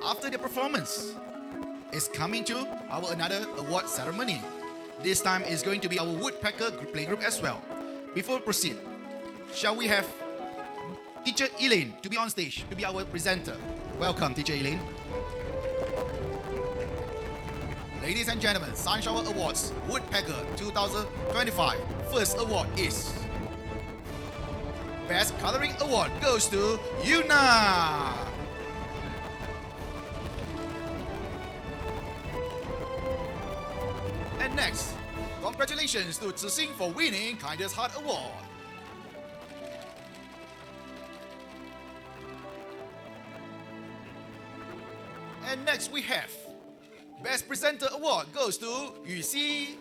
after their performance is coming to our another award ceremony. This time is going to be our Woodpecker Playgroup as well. Before we proceed, shall we have Teacher Elaine to be on stage, to be our presenter. Welcome, Teacher Elaine. Ladies and gentlemen, Sunshower Awards Woodpecker 2025. First award is Best Coloring Award goes to Yuna. And next, congratulations to Zixing for winning Kindest Heart Award. And next we have Best Presenter Award goes to Yu Xi.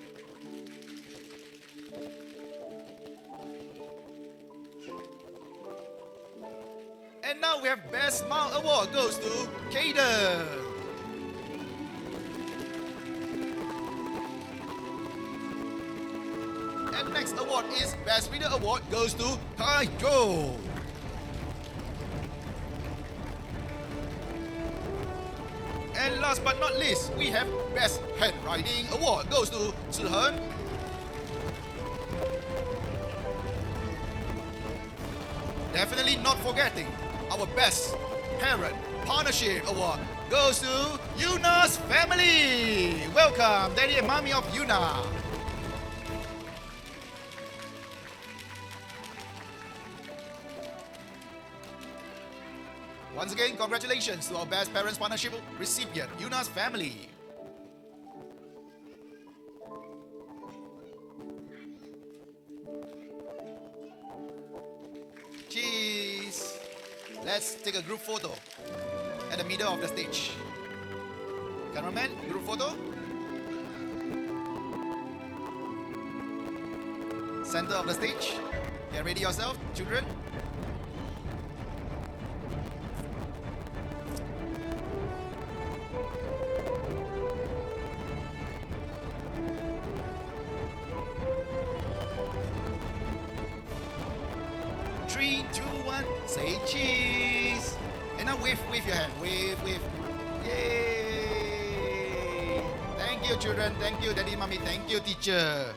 And now we have Best Smile Award goes to Kaden. And next award is Best Reader Award goes to Taiyo. And last but not least, we have Best Handwriting Award goes to Zihen. Definitely not forgetting our Best Parent Partnership Award goes to Yuna's family. Welcome, Daddy and Mommy of Yuna. Once again, congratulations to our Best Parents Partnership recipient, Yuna's family. Cheese! Let's take a group photo at the middle of the stage. Cameraman, group photo. Center of the stage. Get ready yourself, children. Three, two, one, say cheese. And now wave your hand. Wave. Yay! Thank you, children. Thank you, Daddy, Mommy. Thank you, teacher.